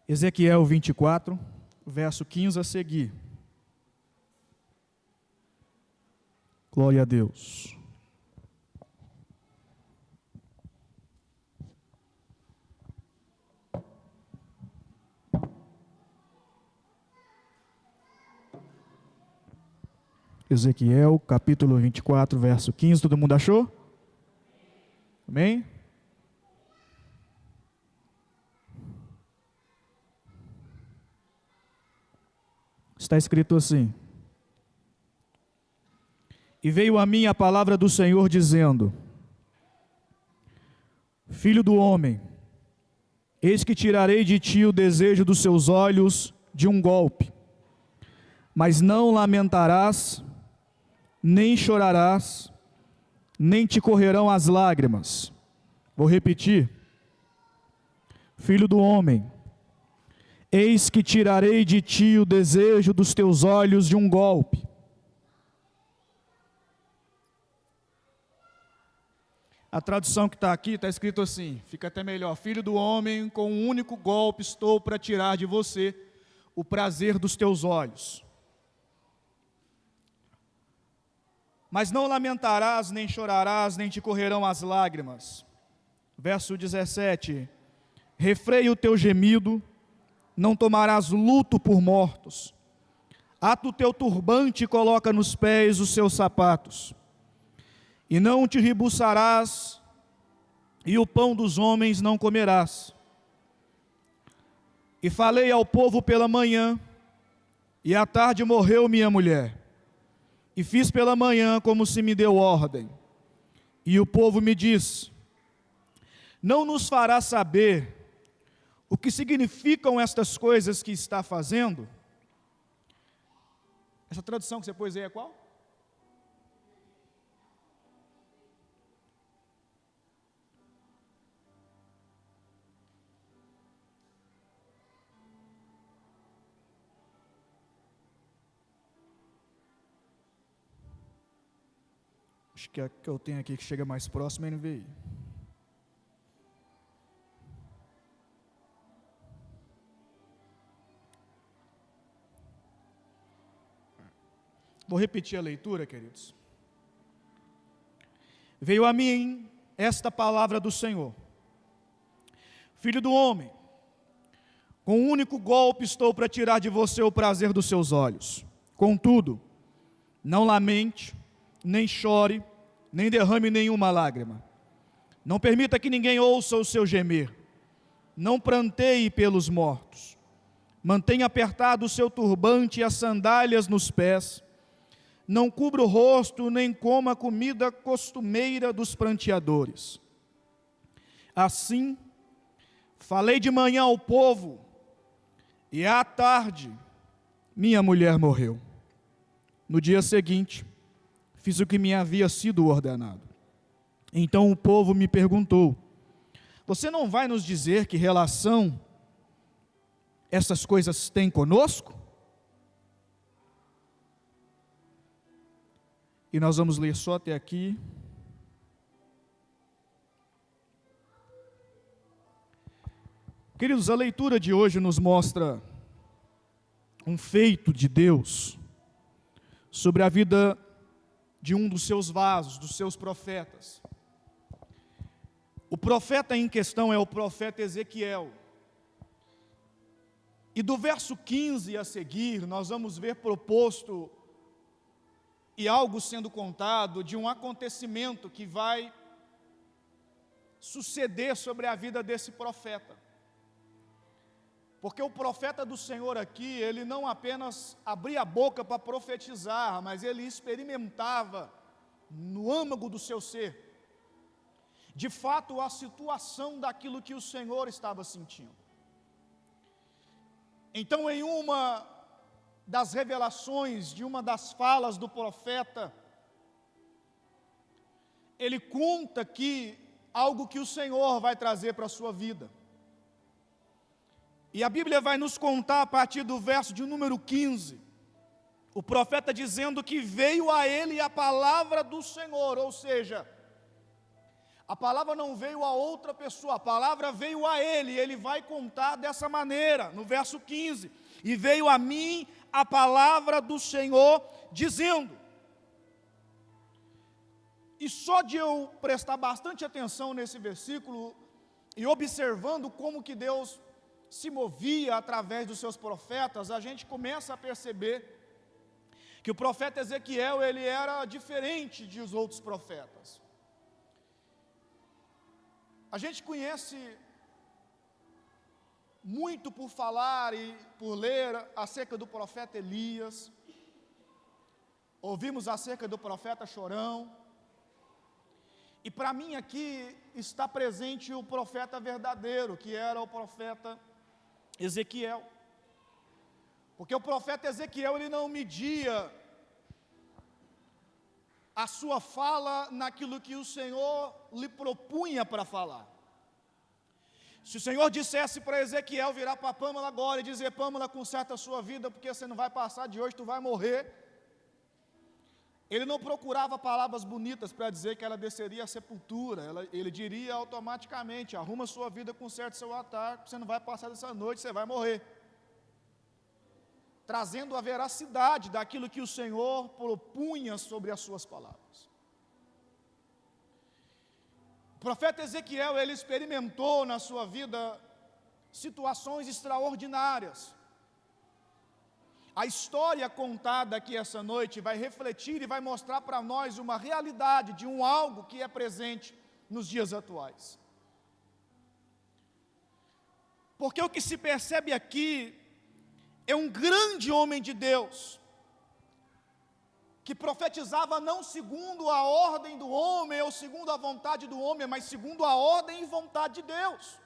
Ezequiel 24, verso 15 a seguir. Glória a Deus. Ezequiel, capítulo 24, verso 15. Todo mundo achou? Amém? Está escrito assim: E veio a mim a palavra do Senhor dizendo: Filho do homem, eis que tirarei de ti o desejo dos seus olhos de um golpe, mas não lamentarás, nem chorarás, nem te correrão as lágrimas. Vou repetir. Filho do homem, eis que tirarei de ti o desejo dos teus olhos de um golpe. A tradução que está aqui está escrito assim, fica até melhor: Filho do homem, com um único golpe estou para tirar de você o prazer dos teus olhos. Mas não lamentarás, nem chorarás, nem te correrão as lágrimas. Verso 17: Refreia o teu gemido, não tomarás luto por mortos. Ata o teu turbante e coloca nos pés os seus sapatos. E não te ribuçarás, e o pão dos homens não comerás. E falei ao povo pela manhã, e à tarde morreu minha mulher. E fiz pela manhã como se me deu ordem. E o povo me disse: Não nos fará saber o que significam estas coisas que está fazendo? Essa tradução que você pôs aí é qual? Acho que a que eu tenho aqui que chega mais próximo é NVI. Vou repetir a leitura, queridos. Veio a mim esta palavra do Senhor: Filho do homem, com um único golpe estou para tirar de você o prazer dos seus olhos. Contudo, não lamente, nem chore, nem derrame nenhuma lágrima. Não permita que ninguém ouça o seu gemer. Não pranteie pelos mortos. Mantenha apertado o seu turbante e as sandálias nos pés. Não cubra o rosto, nem coma a comida costumeira dos pranteadores. Assim, falei de manhã ao povo, e à tarde, minha mulher morreu. No dia seguinte, fiz o que me havia sido ordenado. Então o povo me perguntou: Você não vai nos dizer que relação essas coisas têm conosco? E nós vamos ler só até aqui. Queridos, a leitura de hoje nos mostra um feito de Deus sobre a vida de um dos seus vasos, dos seus profetas. O profeta em questão é o profeta Ezequiel. E do verso 15 a seguir, nós vamos ver proposto e algo sendo contado de um acontecimento que vai suceder sobre a vida desse profeta. Porque o profeta do Senhor aqui, ele não apenas abria a boca para profetizar, mas ele experimentava no âmago do seu ser, de fato, a situação daquilo que o Senhor estava sentindo. Então, em uma das revelações, de uma das falas do profeta, ele conta que algo que o Senhor vai trazer para a sua vida. E a Bíblia vai nos contar a partir do verso de número 15, o profeta dizendo que veio a ele a palavra do Senhor, ou seja, A palavra não veio a outra pessoa, a palavra veio a ele, e ele vai contar dessa maneira, no verso 15: e veio a mim a palavra do Senhor, dizendo. E só de eu prestar bastante atenção nesse versículo, e observando como que Deus se movia através dos seus profetas, a gente começa a perceber que o profeta Ezequiel, ele era diferente dos outros profetas. A gente conhece muito por falar e por ler acerca do profeta Elias, ouvimos acerca do profeta Chorão, e para mim aqui está presente o profeta verdadeiro, que era o profeta Ezequiel. Porque o profeta Ezequiel, ele não media a sua fala naquilo que o Senhor lhe propunha para falar. Se o Senhor dissesse para Ezequiel virar para Pâmela agora e dizer: Pâmela, conserta a sua vida, porque você não vai passar de hoje, tu vai morrer. Ele não procurava palavras bonitas para dizer que ela desceria à sepultura. Ele diria automaticamente: arruma sua vida, conserte seu altar, você não vai passar dessa noite, você vai morrer. Trazendo a veracidade daquilo que o Senhor propunha sobre as suas palavras. O profeta Ezequiel, ele experimentou na sua vida situações extraordinárias. A história contada aqui essa noite vai refletir e vai mostrar para nós uma realidade de algo que é presente nos dias atuais. Porque o que se percebe aqui é um grande homem de Deus, que profetizava não segundo a ordem do homem ou segundo a vontade do homem, mas segundo a ordem e vontade de Deus.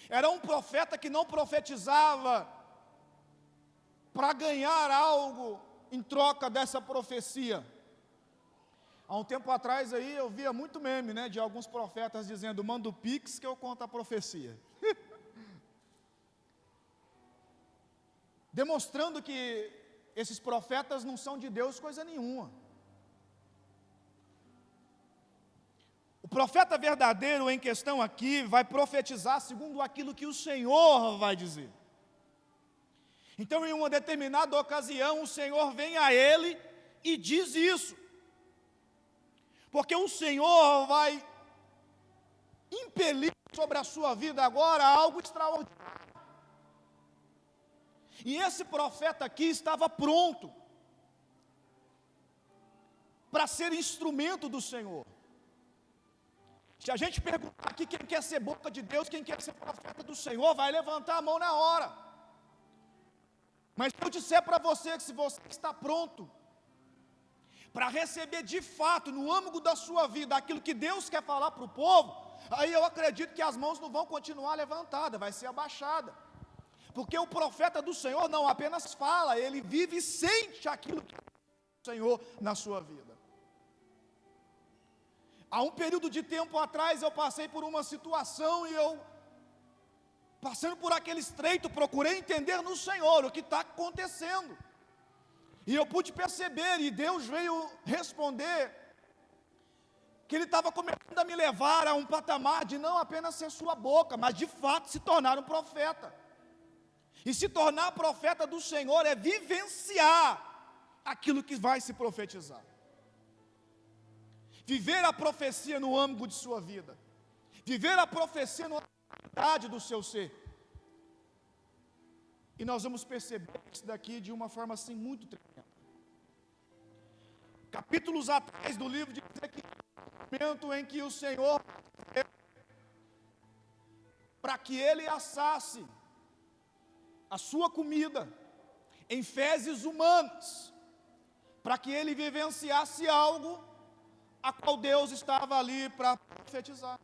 Era um profeta que não profetizava para ganhar algo em troca dessa profecia. Há um tempo atrás aí eu via muito meme, de alguns profetas dizendo: manda o pix que eu conto a profecia. Demonstrando que esses profetas não são de Deus coisa nenhuma. O profeta verdadeiro em questão aqui vai profetizar segundo aquilo que o Senhor vai dizer. Então, em uma determinada ocasião, o Senhor vem a ele e diz isso. Porque o Senhor vai impelir sobre a sua vida agora algo extraordinário. E esse profeta aqui estava pronto para ser instrumento do Senhor. Se a gente perguntar aqui quem quer ser boca de Deus, quem quer ser profeta do Senhor, vai levantar a mão na hora. Mas se eu disser para você que se você está pronto para receber de fato, no âmago da sua vida, aquilo que Deus quer falar para o povo, aí eu acredito que as mãos não vão continuar levantadas, vai ser abaixada. Porque o profeta do Senhor não apenas fala, ele vive e sente aquilo que é o Senhor na sua vida. Há um período de tempo atrás eu passei por uma situação e eu, passando por aquele estreito, procurei entender no Senhor o que está acontecendo. E eu pude perceber, e Deus veio responder, que Ele estava começando a me levar a um patamar de não apenas ser sua boca, mas de fato se tornar um profeta. E se tornar profeta do Senhor é vivenciar aquilo que vai se profetizar. Viver a profecia no âmago de sua vida. Viver a profecia na realidade do seu ser. E nós vamos perceber isso daqui de uma forma assim muito tremenda. Capítulos atrás do livro de Ezequiel, momento em que o Senhor, para que ele assasse a sua comida em fezes humanas, para que ele vivenciasse algo a qual Deus estava ali para profetizar.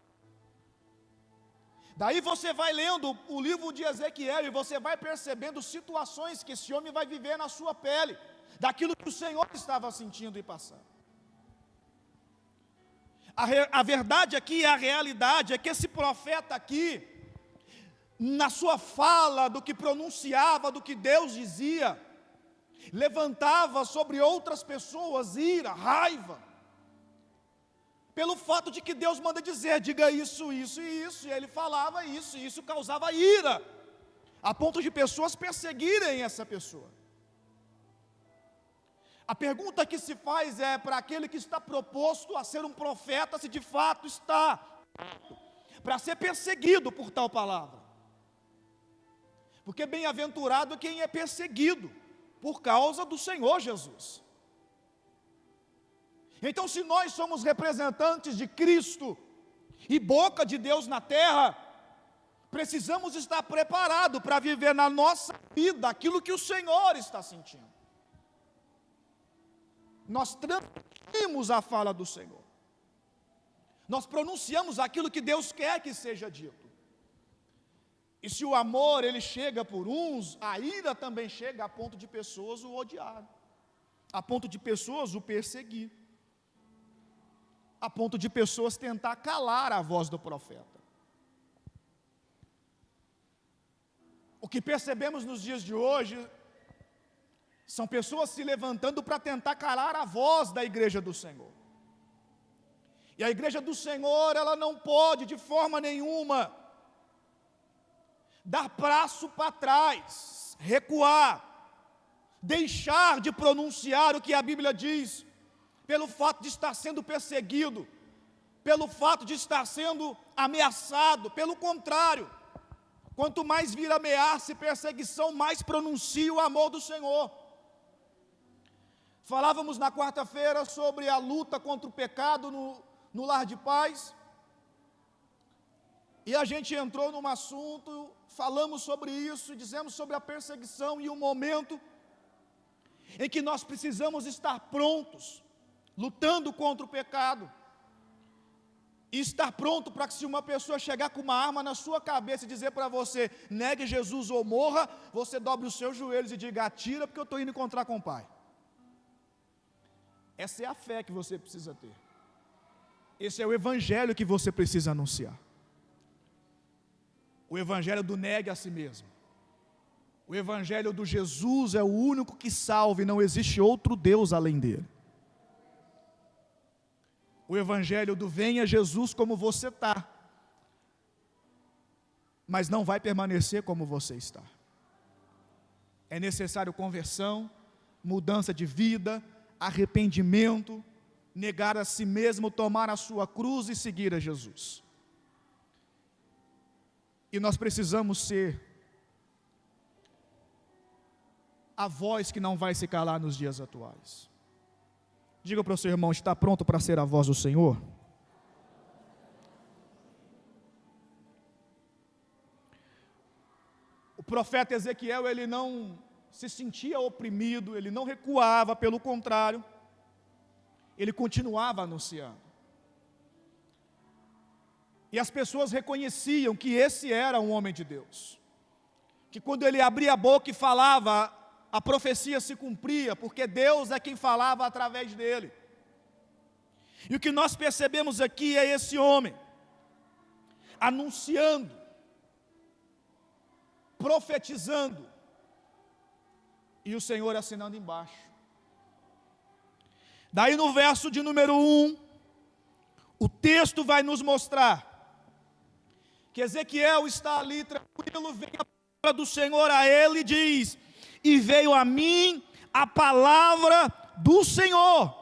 Daí você vai lendo o livro de Ezequiel e você vai percebendo situações que esse homem vai viver na sua pele, daquilo que o Senhor estava sentindo e passando. A verdade aqui, a realidade é que esse profeta aqui, na sua fala, do que pronunciava, do que Deus dizia, levantava sobre outras pessoas ira, raiva, pelo fato de que Deus manda dizer, diga isso, isso e isso, e ele falava isso, e isso causava ira, a ponto de pessoas perseguirem essa pessoa. A pergunta que se faz é para aquele que está proposto a ser um profeta, se de fato está para ser perseguido por tal palavra. Porque bem-aventurado quem é perseguido por causa do Senhor Jesus. Então, se nós somos representantes de Cristo e boca de Deus na terra, precisamos estar preparados para viver na nossa vida aquilo que o Senhor está sentindo. Nós transmitimos a fala do Senhor. Nós pronunciamos aquilo que Deus quer que seja dito. E se o amor ele chega por uns, a ira também chega a ponto de pessoas o odiarem, a ponto de pessoas o perseguir, a ponto de pessoas tentar calar a voz do profeta. O que percebemos nos dias de hoje são pessoas se levantando para tentar calar a voz da igreja do Senhor. E a igreja do Senhor, ela não pode de forma nenhuma dar passo para trás, recuar, deixar de pronunciar o que a Bíblia diz, pelo fato de estar sendo perseguido, pelo fato de estar sendo ameaçado. Pelo contrário, quanto mais vir ameaça e perseguição, mais pronuncia o amor do Senhor. Falávamos na quarta-feira sobre a luta contra o pecado no lar de paz, e a gente entrou num assunto, falamos sobre isso, dizemos sobre a perseguição e o momento em que nós precisamos estar prontos, lutando contra o pecado, e estar pronto para que se uma pessoa chegar com uma arma na sua cabeça e dizer para você, negue Jesus ou morra, você dobre os seus joelhos e diga, atira porque eu estou indo encontrar com o Pai. Essa é a fé que você precisa ter. Esse é o evangelho que você precisa anunciar. O evangelho do negue a si mesmo. O evangelho do Jesus é o único que salva e não existe outro Deus além dele. O evangelho do venha Jesus como você está, mas não vai permanecer como você está. É necessário conversão, mudança de vida, arrependimento, negar a si mesmo, tomar a sua cruz e seguir a Jesus. E nós precisamos ser a voz que não vai se calar nos dias atuais. Diga para o seu irmão, está pronto para ser a voz do Senhor? O profeta Ezequiel, ele não se sentia oprimido, ele não recuava, pelo contrário, ele continuava anunciando. E as pessoas reconheciam que esse era um homem de Deus, que quando ele abria a boca e falava, a profecia se cumpria, porque Deus é quem falava através dele. E o que nós percebemos aqui é esse homem, anunciando, profetizando, e o Senhor assinando embaixo. Daí no verso de número 1, o texto vai nos mostrar que Ezequiel está ali tranquilo, vem a palavra do Senhor a ele e diz, e veio a mim a palavra do Senhor.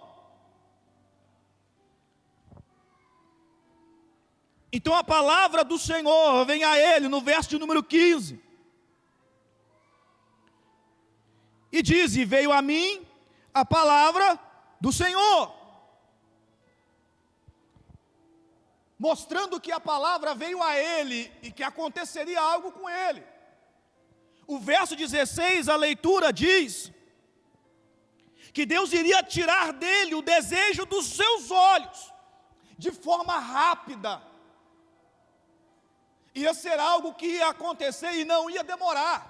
Então a palavra do Senhor vem a ele no verso de número 15. E diz, e veio a mim a palavra do Senhor. Mostrando que a palavra veio a ele e que aconteceria algo com ele. O verso 16, a leitura diz que Deus iria tirar dele o desejo dos seus olhos, de forma rápida. Ia ser algo que ia acontecer e não ia demorar.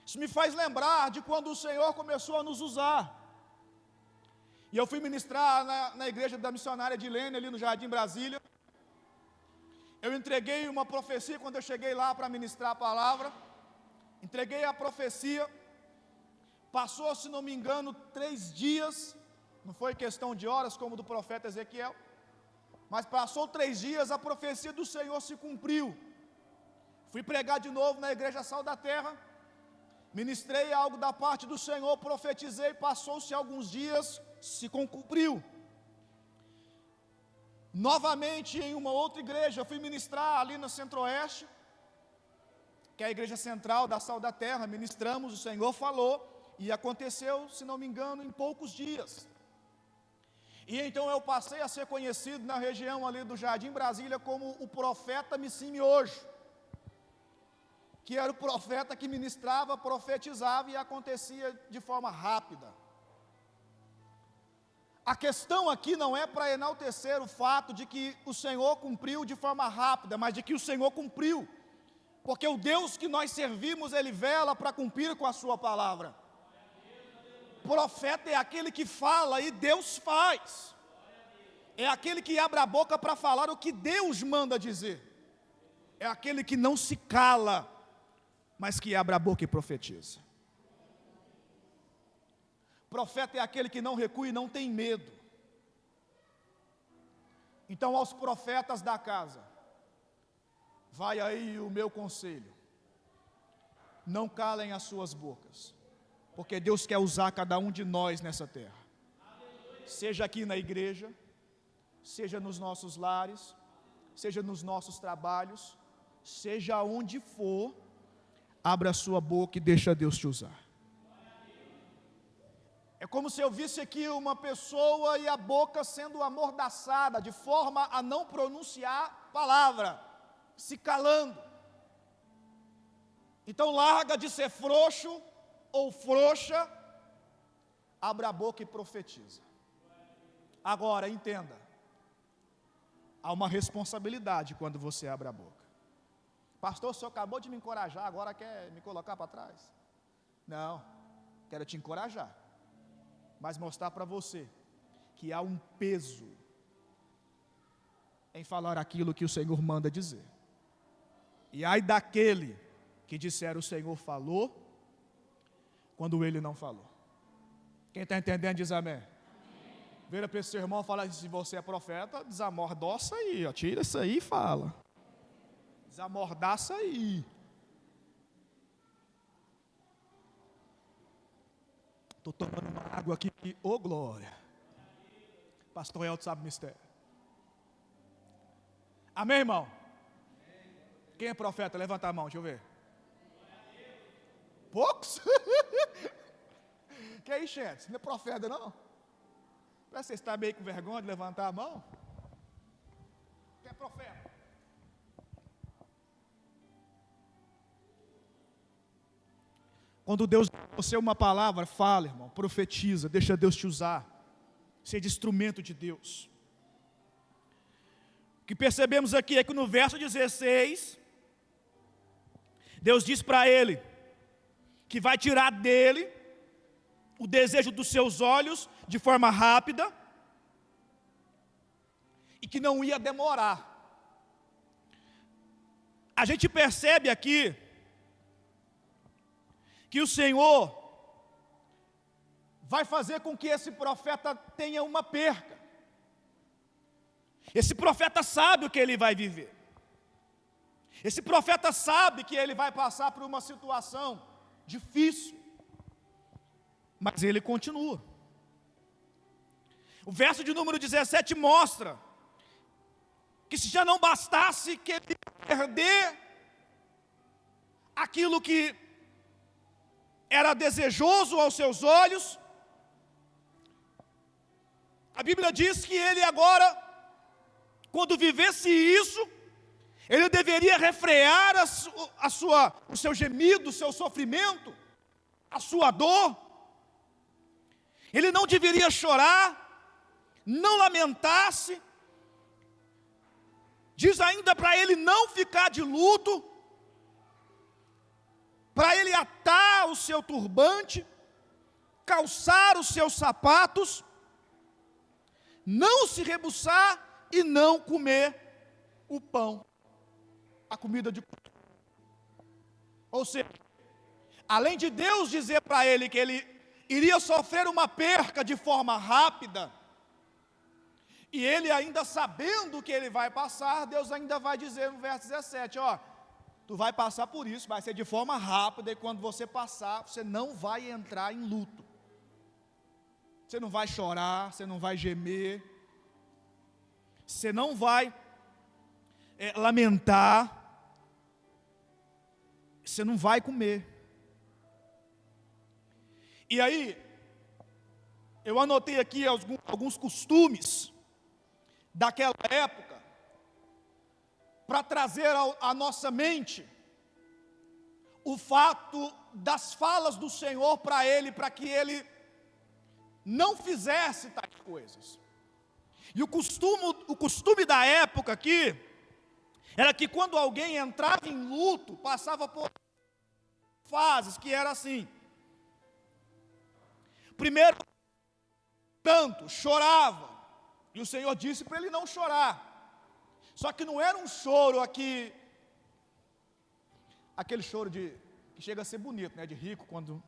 Isso me faz lembrar de quando o Senhor começou a nos usar. E eu fui ministrar na igreja da missionária de Lene, ali no Jardim Brasília. Eu entreguei uma profecia quando eu cheguei lá para ministrar a palavra. Entreguei a profecia. Passou, se não me engano, 3 dias. Não foi questão de horas como do profeta Ezequiel, mas passou 3 dias, a profecia do Senhor se cumpriu. Fui pregar de novo na igreja Sal da Terra, ministrei algo da parte do Senhor, profetizei, passou-se alguns dias, se cumpriu. Novamente em uma outra igreja, fui ministrar ali no Centro-Oeste, que é a igreja central da Sal da Terra, ministramos, o Senhor falou, e aconteceu, se não me engano, em poucos dias. E então eu passei a ser conhecido na região ali do Jardim Brasília como o profeta Missime hoje, que era o profeta que ministrava, profetizava e acontecia de forma rápida. A questão aqui não é para enaltecer o fato de que o Senhor cumpriu de forma rápida, mas de que o Senhor cumpriu, porque o Deus que nós servimos, Ele vela para cumprir com a sua palavra. Profeta é aquele que fala e Deus faz, é aquele que abre a boca para falar o que Deus manda dizer, é aquele que não se cala, mas que abre a boca e profetiza. Profeta é aquele que não recua e não tem medo. Então, aos profetas da casa, vai aí o meu conselho: não calem as suas bocas, porque Deus quer usar cada um de nós nessa terra, seja aqui na igreja, seja nos nossos lares, seja nos nossos trabalhos, seja onde for, abra a sua boca e deixa Deus te usar. É como se eu visse aqui uma pessoa e a boca sendo amordaçada, de forma a não pronunciar palavra, se calando. Então larga de ser frouxo ou frouxa, abre a boca e profetiza. Agora, entenda, há uma responsabilidade quando você abre a boca. Pastor, o senhor acabou de me encorajar, agora quer me colocar para trás? Não, quero te encorajar, mas mostrar para você que há um peso em falar aquilo que o Senhor manda dizer. E ai daquele que disser o Senhor falou, quando Ele não falou. Quem está entendendo diz amém. Vira para esse seu irmão e fala: se você é profeta, desamordaça aí, ó, tira isso aí e fala. Desamordaça aí. Estou tomando uma água aqui, ô glória. Pastor Elton sabe o mistério. Amém, irmão? Quem é profeta? Levanta a mão, deixa eu ver. Poucos? Que aí, gente? Você não é profeta, não? Você está meio com vergonha de levantar a mão? Quem é profeta? Quando Deus dá a você uma palavra, fala, irmão, profetiza, deixa Deus te usar, seja instrumento de Deus. O que percebemos aqui é que no verso 16, Deus diz para ele que vai tirar dele o desejo dos seus olhos de forma rápida e que não ia demorar. A gente percebe aqui que o Senhor vai fazer com que esse profeta tenha uma perca. Esse profeta sabe o que ele vai viver. Esse profeta sabe que ele vai passar por uma situação difícil. Mas ele continua. O verso de número 17 mostra que se já não bastasse que ele perder aquilo que era desejoso aos seus olhos, a Bíblia diz que ele agora, quando vivesse isso, ele deveria refrear o seu gemido, o seu sofrimento, a sua dor. Ele não deveria chorar, não lamentar-se. Diz ainda para ele não ficar de luto, para ele atar o seu turbante, calçar os seus sapatos, não se rebuçar e não comer o pão, a comida de culto. Ou seja, além de Deus dizer para ele que ele iria sofrer uma perca de forma rápida, e ele ainda sabendo que ele vai passar, Deus ainda vai dizer no verso 17, ó, tu vai passar por isso, vai ser de forma rápida, e quando você passar, você não vai entrar em luto, você não vai chorar, você não vai gemer, você não vai lamentar, você não vai comer. E aí, eu anotei aqui alguns costumes daquela época, para trazer à nossa mente o fato das falas do Senhor para ele, para que ele não fizesse tais coisas. E o costume da época aqui, era que quando alguém entrava em luto, passava por fases, que era assim, primeiro, tanto, chorava, e o Senhor disse para ele não chorar, só que não era um choro aqui, aquele choro que chega a ser bonito, né, de rico, quando,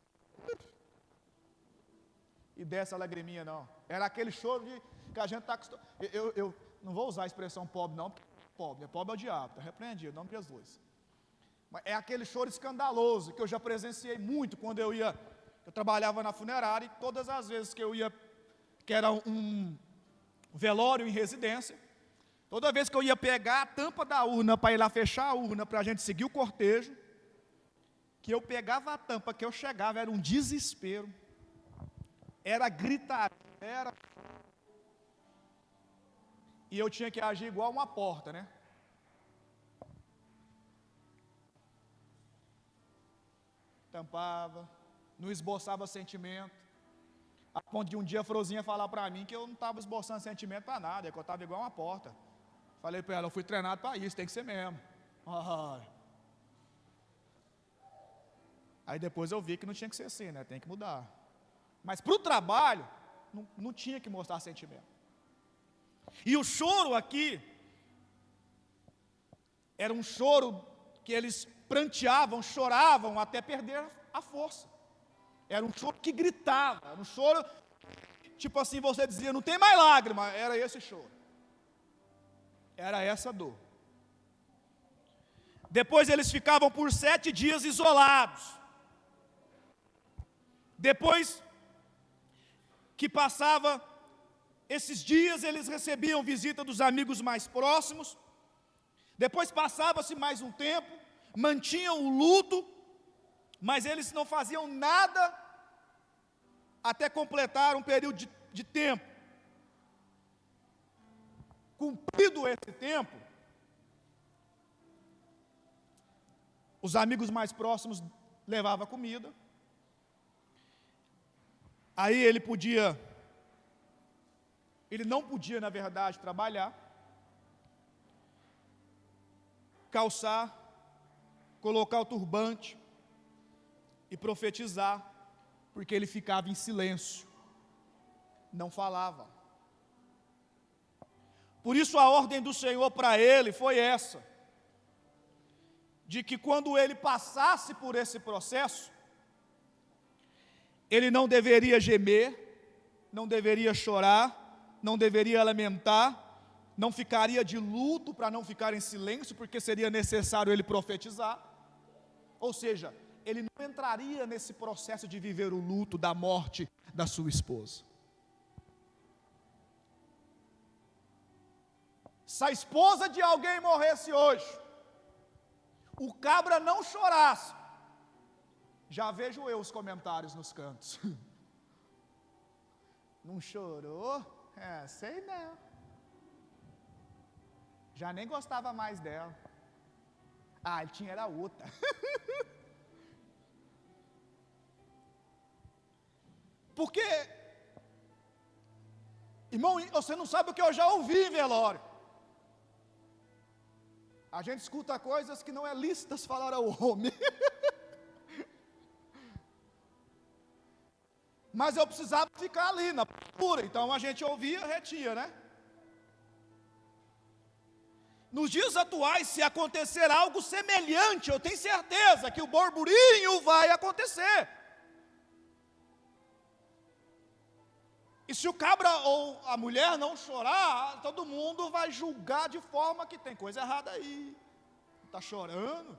e desce a lagriminha, não, era aquele choro que a gente está acostumado, eu não vou usar a expressão pobre não, porque pobre é o diabo, está repreendido, em nome de Jesus, mas é aquele choro escandaloso, que eu já presenciei muito, quando eu trabalhava na funerária, e todas as vezes que eu ia, que era um velório em residência, toda vez que eu ia pegar a tampa da urna, para ir lá fechar a urna, para a gente seguir o cortejo, que eu pegava a tampa, que eu chegava, era um desespero, era gritar, e eu tinha que agir igual uma porta, né? Tampava, não esboçava sentimento, a ponto de um dia a Frozinha falar para mim que eu não estava esboçando sentimento para nada, que eu estava igual uma porta. Falei para ela, eu fui treinado para isso, tem que ser mesmo. Aí depois eu vi que não tinha que ser assim, né? Tem que mudar. Mas para o trabalho, não tinha que mostrar sentimento. E o choro aqui, era um choro que eles pranteavam, choravam até perder a força. Era um choro que gritava, era um choro, tipo assim, você dizia, não tem mais lágrima, era esse choro. Era essa dor. Depois eles ficavam por 7 dias isolados. Depois que passava esses dias, eles recebiam visita dos amigos mais próximos. Depois passava-se mais um tempo, mantinham o luto, mas eles não faziam nada até completar um período de tempo. Cumprido esse tempo, os amigos mais próximos levavam comida, aí ele não podia, na verdade, trabalhar, calçar, colocar o turbante e profetizar, porque ele ficava em silêncio, não falava. Por isso a ordem do Senhor para ele foi essa, de que quando ele passasse por esse processo, ele não deveria gemer, não deveria chorar, não deveria lamentar, não ficaria de luto para não ficar em silêncio, porque seria necessário ele profetizar. Ou seja, ele não entraria nesse processo de viver o luto da morte da sua esposa. Se a esposa de alguém morresse hoje, o cabra não chorasse, já vejo eu os comentários nos cantos. Não chorou? Sei não. Já nem gostava mais dela. Ele tinha era outra. Porque, irmão, você não sabe o que eu já ouvi em velório. A gente escuta coisas que não é lícitas falar ao homem. Mas eu precisava ficar ali na pura, então a gente ouvia, retia, né? Nos dias atuais, se acontecer algo semelhante, eu tenho certeza que o burburinho vai acontecer. E se o cabra ou a mulher não chorar, todo mundo vai julgar de forma que tem coisa errada aí. Está chorando?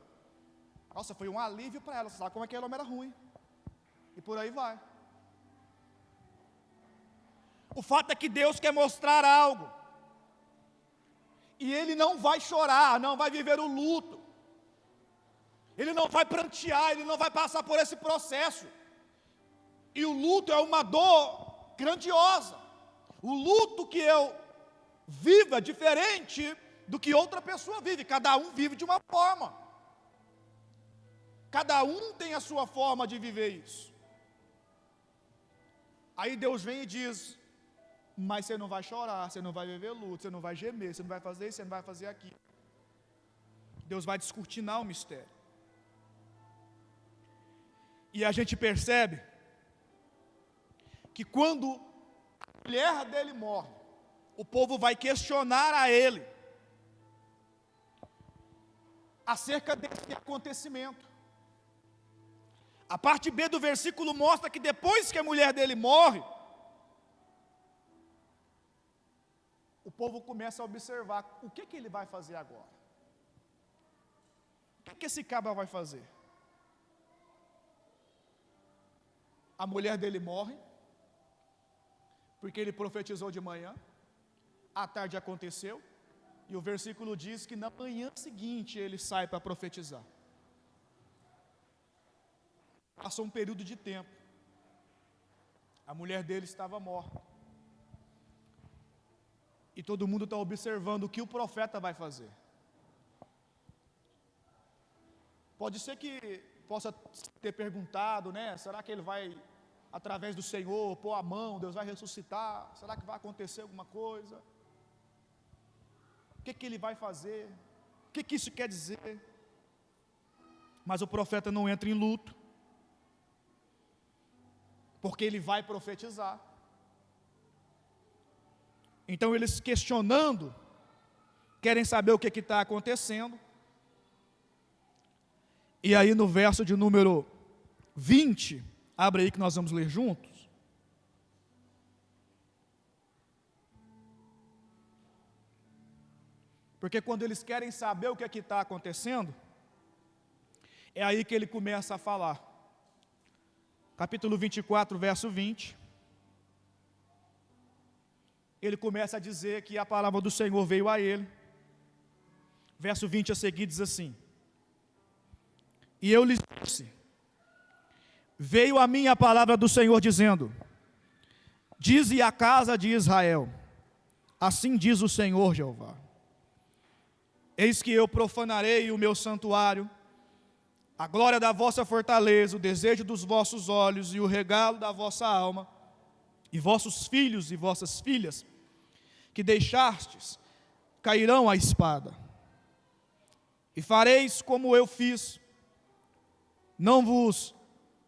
Nossa, foi um alívio para ela. Você sabe como é que aquele homem era ruim. E por aí vai. O fato é que Deus quer mostrar algo. E Ele não vai chorar, não vai viver o luto. Ele não vai prantear, Ele não vai passar por esse processo. E o luto é uma dor grandiosa. O luto que eu vivo é diferente do que outra pessoa vive. Cada um vive de uma forma. Cada um tem a sua forma de viver isso. Aí Deus vem e diz: mas você não vai chorar, você não vai viver luto, você não vai gemer, você não vai fazer isso, você não vai fazer aquilo. Deus vai descortinar o mistério. E a gente percebe que quando a mulher dele morre, o povo vai questionar a ele acerca desse acontecimento. A parte B do versículo mostra que depois que a mulher dele morre, o povo começa a observar o que ele vai fazer agora. O que esse cabra vai fazer? A mulher dele morre, porque ele profetizou de manhã, à tarde aconteceu, e o versículo diz que na manhã seguinte ele sai para profetizar. Passou um período de tempo, a mulher dele estava morta, e todo mundo está observando o que o profeta vai fazer. Pode ser que possa ter perguntado, né? Será que ele vai, através do Senhor, pôr a mão, Deus vai ressuscitar? Será que vai acontecer alguma coisa? O que ele vai fazer? O que isso quer dizer? Mas o profeta não entra em luto, porque ele vai profetizar. Então eles questionando, querem saber o que está acontecendo. E aí no verso de número 20, abre aí que nós vamos ler juntos. Porque quando eles querem saber o que está acontecendo, é aí que ele começa a falar. Capítulo 24, verso 20. Ele começa a dizer que a palavra do Senhor veio a ele. Verso 20 a seguir diz assim: e eu lhes disse, veio a mim a palavra do Senhor dizendo, dize à casa de Israel, assim diz o Senhor Jeová, eis que eu profanarei o meu santuário, a glória da vossa fortaleza, o desejo dos vossos olhos e o regalo da vossa alma, e vossos filhos e vossas filhas, que deixastes, cairão à espada. E fareis como eu fiz, não vos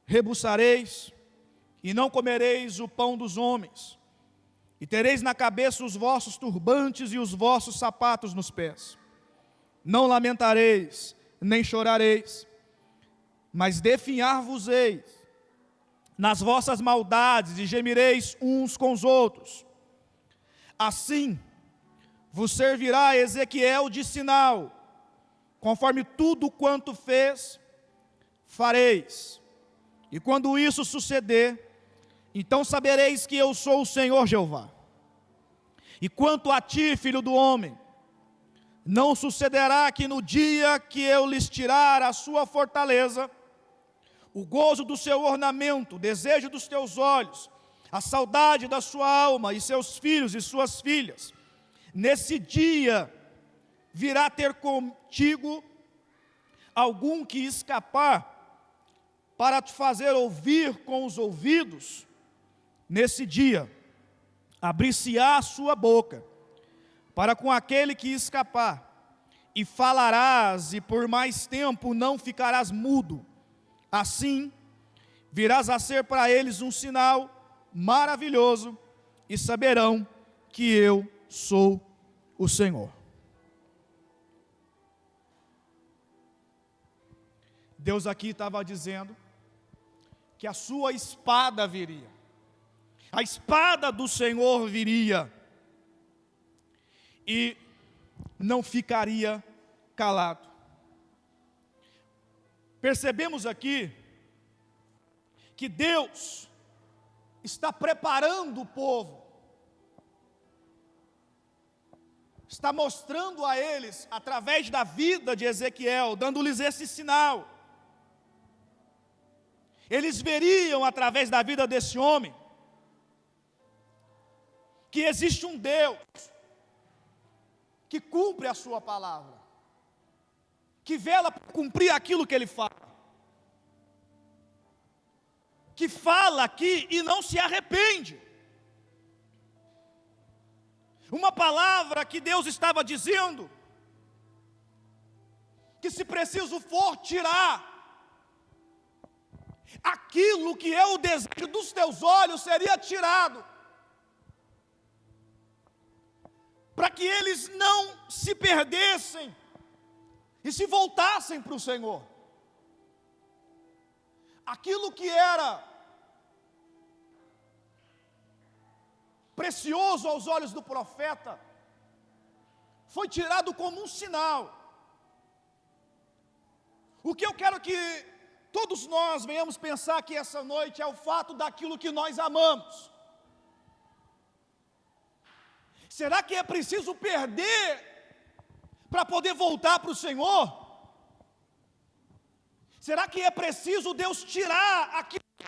rebuçareis, e não comereis o pão dos homens, e tereis na cabeça os vossos turbantes e os vossos sapatos nos pés. Não lamentareis, nem chorareis, mas definhar-vos-eis nas vossas maldades, e gemireis uns com os outros. Assim vos servirá Ezequiel de sinal, conforme tudo quanto fez, fareis. E quando isso suceder, então sabereis que eu sou o Senhor Jeová. E quanto a ti, filho do homem, não sucederá que no dia que eu lhes tirar a sua fortaleza, o gozo do seu ornamento, o desejo dos teus olhos, a saudade da sua alma, e seus filhos e suas filhas, nesse dia virá ter contigo algum que escapar, para te fazer ouvir com os ouvidos. Nesse dia abrir-se-á a sua boca, para com aquele que escapar, e falarás, e por mais tempo não ficarás mudo. Assim virás a ser para eles um sinal maravilhoso, e saberão que eu sou o Senhor. Deus aqui estava dizendo que a sua espada viria. A espada do Senhor viria e não ficaria calado. Percebemos aqui que Deus está preparando o povo, está mostrando a eles, através da vida de Ezequiel, dando-lhes esse sinal. Eles veriam, através da vida desse homem, que existe um Deus que cumpre a sua palavra, que vela por cumprir aquilo que ele fala, que fala aqui e não se arrepende. Uma palavra que Deus estava dizendo, que se preciso for tirar aquilo que é o desejo dos teus olhos, seria tirado, para que eles não se perdessem e se voltassem para o Senhor. Aquilo que era precioso aos olhos do profeta foi tirado como um sinal. O que eu quero que todos nós venhamos pensar aqui essa noite é o fato daquilo que nós amamos. Será que é preciso perder para poder voltar para o Senhor? Será que é preciso Deus tirar aquilo que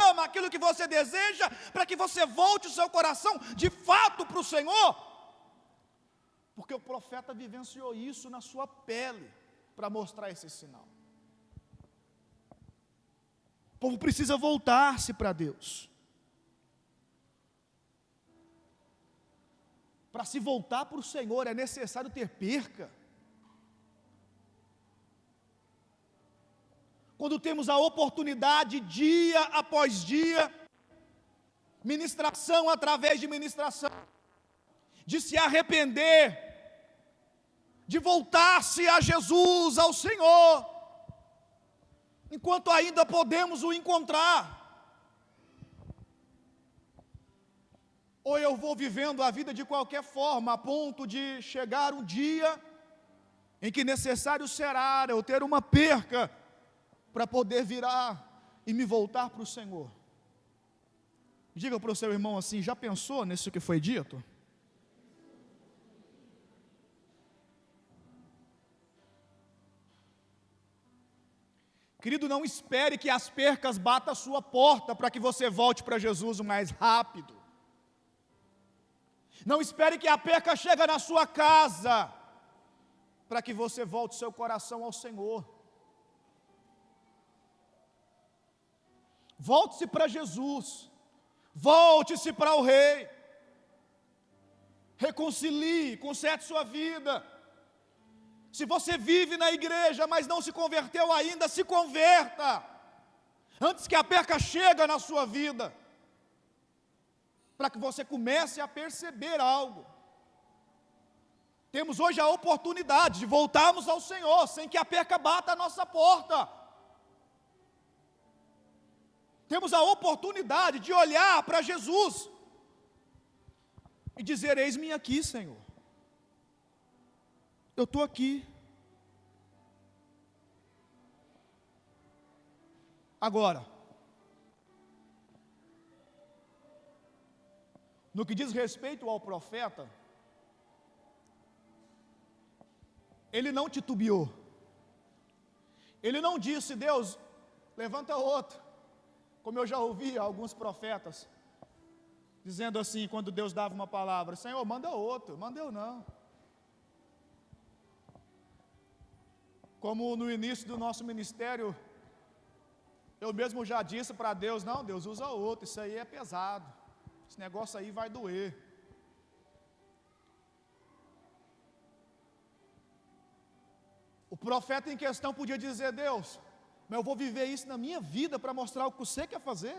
ama, aquilo que você deseja, para que você volte o seu coração de fato para o Senhor? Porque o profeta vivenciou isso na sua pele, para mostrar esse sinal. O povo precisa voltar-se para Deus. Para se voltar para o Senhor é necessário ter perca. Quando temos a oportunidade, dia após dia, ministração através de ministração, de se arrepender, de voltar-se a Jesus, ao Senhor, enquanto ainda podemos o encontrar. Ou eu vou vivendo a vida de qualquer forma, a ponto de chegar um dia em que necessário será eu ter uma perca para poder virar e me voltar para o Senhor. Diga para o seu irmão assim: já pensou nisso que foi dito? Querido, não espere que as percas batam a sua porta para que você volte para Jesus o mais rápido. Não espere que a perca chegue na sua casa para que você volte seu coração ao Senhor. Volte-se para Jesus, volte-se para o Rei, reconcilie, conserte sua vida. Se você vive na igreja, mas não se converteu ainda, se converta, antes que a perca chegue na sua vida, para que você comece a perceber algo. Temos hoje a oportunidade de voltarmos ao Senhor, sem que a perca bata a nossa porta. Temos a oportunidade de olhar para Jesus e dizer: eis-me aqui, Senhor, eu estou aqui. Agora, no que diz respeito ao profeta, ele não titubeou, ele não disse: Deus, levanta outro, como eu já ouvi alguns profetas dizendo assim, quando Deus dava uma palavra: Senhor, manda outro, manda eu não. Como no início do nosso ministério, eu mesmo já disse para Deus: não, Deus, usa outro, isso aí é pesado, esse negócio aí vai doer. O profeta em questão podia dizer: Deus, mas eu vou viver isso na minha vida para mostrar o que você quer fazer?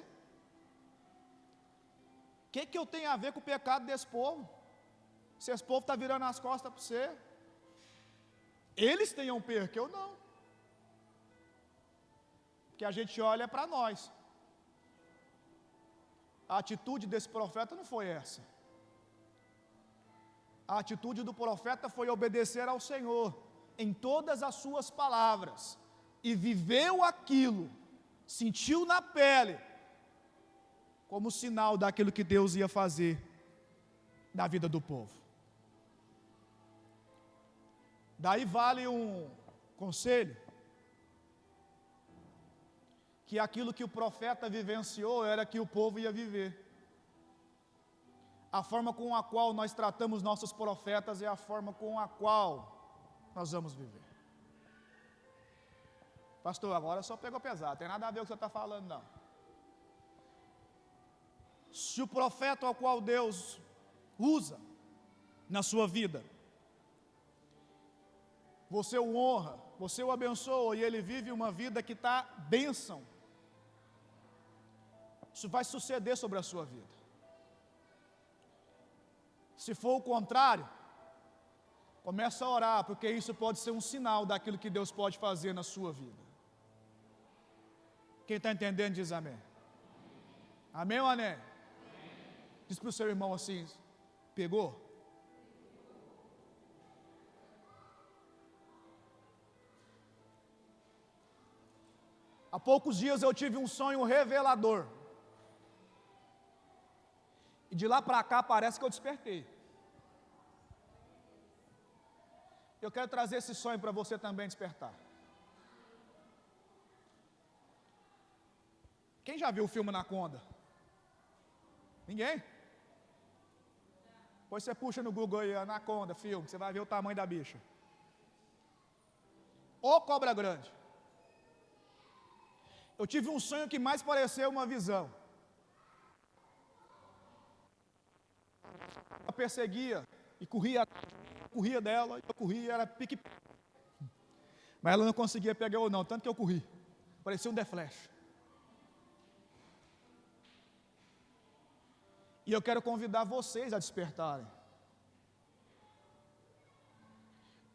O que eu tenho a ver com o pecado desse povo? Se esse povo está virando as costas para você, eles tenham perca, eu não. Porque a gente olha para nós, a atitude desse profeta não foi essa. A atitude do profeta foi obedecer ao Senhor em todas as suas palavras, e viveu aquilo, sentiu na pele, como sinal daquilo que Deus ia fazer na vida do povo. Daí vale um conselho, que aquilo que o profeta vivenciou era que o povo ia viver. A forma com a qual nós tratamos nossos profetas é a forma com a qual nós vamos viver. Pastor, agora só pegou pesado, tem nada a ver com o que você está falando, não. Se o profeta ao qual Deus usa na sua vida, você o honra, você o abençoa e ele vive uma vida que está bênção, isso vai suceder sobre a sua vida. Se for o contrário, começa a orar, porque isso pode ser um sinal daquilo que Deus pode fazer na sua vida. Quem está entendendo diz amém. Amém ou amém? Diz para o seu irmão assim, pegou? Há poucos dias eu tive um sonho revelador. E de lá para cá parece que eu despertei. Eu quero trazer esse sonho para você também despertar. Quem já viu o filme Anaconda? Ninguém? Depois você puxa no Google aí, Anaconda, filme, você vai ver o tamanho da bicha. Ô cobra grande. Eu tive um sonho que mais pareceu uma visão. Ela perseguia e corria dela, eu corria, era pique. Mas ela não conseguia pegar eu não, tanto que eu corri. Parecia um The Flash. E eu quero convidar vocês a despertarem.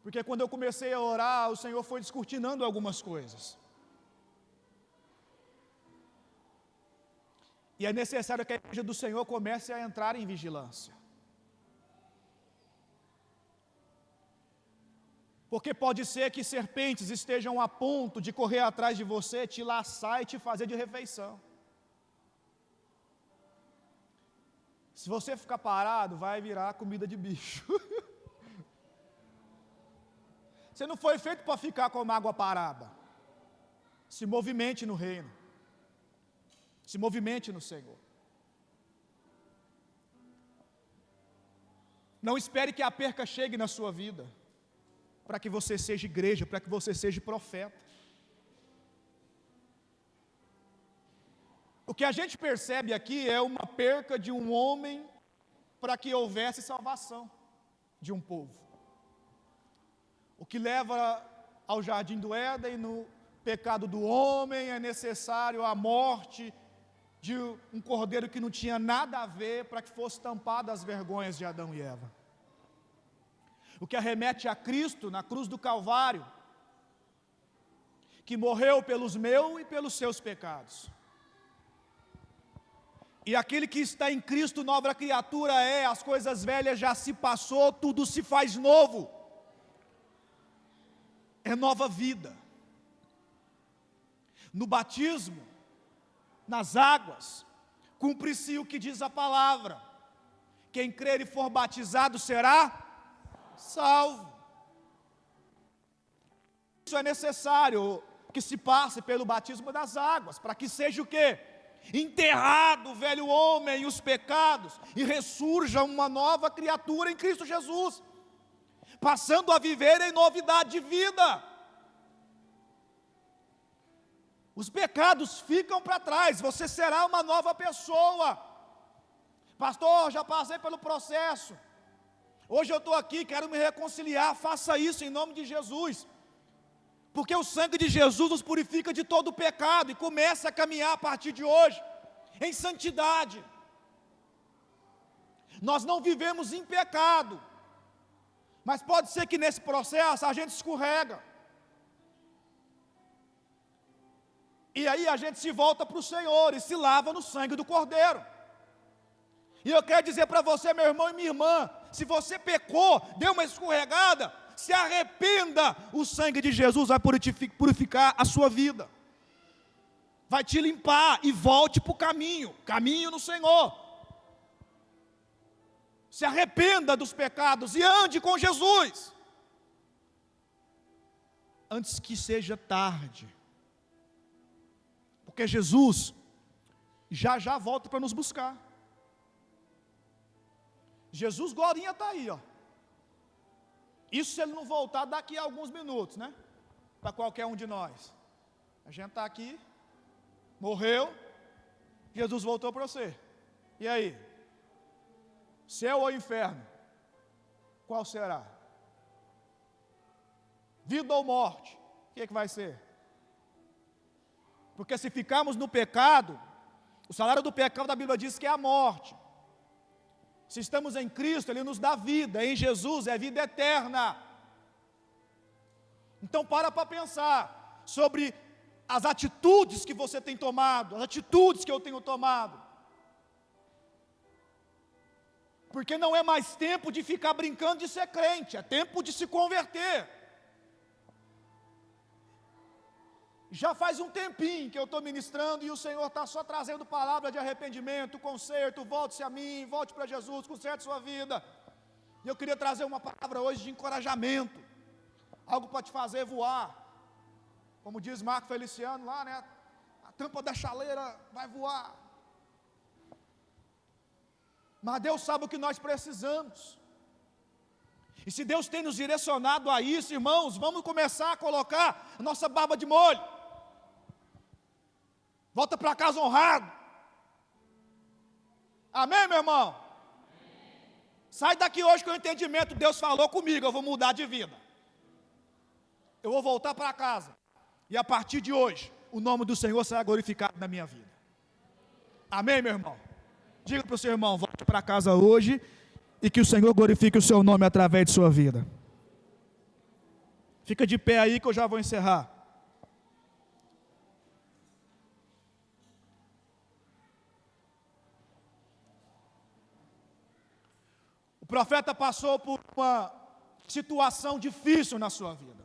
Porque quando eu comecei a orar, o Senhor foi descortinando algumas coisas. E é necessário que a igreja do Senhor comece a entrar em vigilância. Porque pode ser que serpentes estejam a ponto de correr atrás de você, te laçar e te fazer de refeição. Se você ficar parado, vai virar comida de bicho. Você não foi feito para ficar com água parada. Se movimente no reino. Se movimente no Senhor. Não espere que a perca chegue na sua vida, para que você seja igreja, para que você seja profeta. O que a gente percebe aqui é uma perca de um homem para que houvesse salvação de um povo. O que leva ao jardim do Éden, no pecado do homem, é necessário a morte de um cordeiro que não tinha nada a ver para que fosse tampado as vergonhas de Adão e Eva. O que arremete a Cristo na cruz do Calvário, que morreu pelos meus e pelos seus pecados. E aquele que está em Cristo, nova criatura é, as coisas velhas já se passou, tudo se faz novo. É nova vida. No batismo, nas águas, cumpre-se o que diz a palavra: quem crer e for batizado será salvo. Isso é necessário que se passe pelo batismo das águas, para que seja o quê? Enterrado o velho homem e os pecados, e ressurja uma nova criatura em Cristo Jesus, passando a viver em novidade de vida. Os pecados ficam para trás, você será uma nova pessoa. Pastor, já passei pelo processo, hoje eu estou aqui, quero me reconciliar. Faça isso em nome de Jesus, porque o sangue de Jesus nos purifica de todo o pecado, e comece a caminhar a partir de hoje em santidade. Nós não vivemos em pecado, mas pode ser que nesse processo a gente escorrega, e aí a gente se volta para o Senhor e se lava no sangue do Cordeiro. E eu quero dizer para você, meu irmão e minha irmã, se você pecou, deu uma escorregada, se arrependa, o sangue de Jesus vai purificar a sua vida, vai te limpar e volte para o caminho no Senhor. Se arrependa dos pecados e ande com Jesus, antes que seja tarde, porque Jesus já volta para nos buscar. Jesus Glorinha está aí, ó. Isso se ele não voltar daqui a alguns minutos, né? Para qualquer um de nós. A gente está aqui, morreu, Jesus voltou para você. E aí? Céu ou inferno? Qual será? Vida ou morte? O que vai ser? Porque se ficarmos no pecado, o salário do pecado da Bíblia diz que é a morte. Se estamos em Cristo, Ele nos dá vida, em Jesus é vida eterna. Então para pensar sobre as atitudes que você tem tomado, as atitudes que eu tenho tomado. Porque não é mais tempo de ficar brincando de ser crente, é tempo de se converter. Já faz um tempinho que eu estou ministrando e o Senhor está só trazendo palavra de arrependimento, conserto, volte-se a mim, volte para Jesus, conserte sua vida. E eu queria trazer uma palavra hoje de encorajamento, algo para te fazer voar. Como diz Marco Feliciano lá, né? A tampa da chaleira vai voar. Mas Deus sabe o que nós precisamos. E se Deus tem nos direcionado a isso, irmãos, vamos começar a colocar a nossa barba de molho. Volta para casa honrado. Amém, meu irmão? Sai daqui hoje com o entendimento, Deus falou comigo, eu vou mudar de vida. Eu vou voltar para casa. E a partir de hoje, o nome do Senhor será glorificado na minha vida. Amém, meu irmão? Diga para o seu irmão, volte para casa hoje e que o Senhor glorifique o seu nome através de sua vida. Fica de pé aí que eu já vou encerrar. O profeta passou por uma situação difícil na sua vida.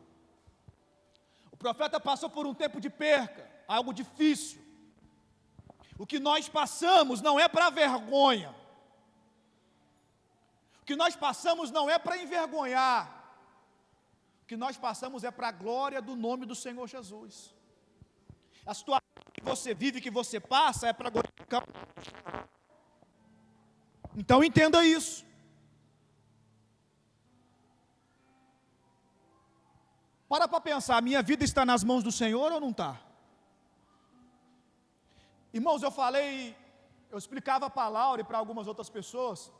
O profeta passou por um tempo de perca, algo difícil. O que nós passamos não é para vergonha. O que nós passamos não é para envergonhar. O que nós passamos é para a glória do nome do Senhor Jesus. A situação que você vive, que você passa, é para glorificar. Então entenda isso. Para pensar, a minha vida está nas mãos do Senhor ou não está? Irmãos, eu explicava para a Laura e para algumas outras pessoas,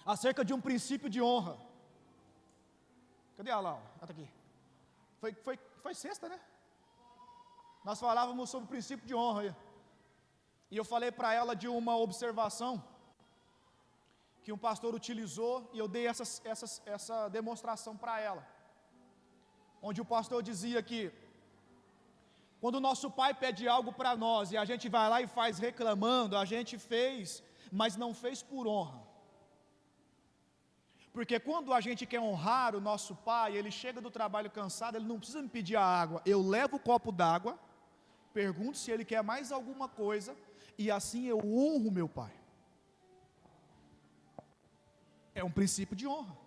acerca de um princípio de honra. Cadê a Laura? Ela está aqui. Foi sexta, né? Nós falávamos sobre o princípio de honra. E eu falei para ela de uma observação que um pastor utilizou, e eu dei essa demonstração para ela. Onde o pastor dizia que quando o nosso pai pede algo para nós e a gente vai lá e faz reclamando, a gente fez, mas não fez por honra. Porque quando a gente quer honrar o nosso pai, ele chega do trabalho cansado, ele não precisa me pedir a água, eu levo o copo d'água, pergunto se ele quer mais alguma coisa, e assim eu honro meu pai. É um princípio de honra.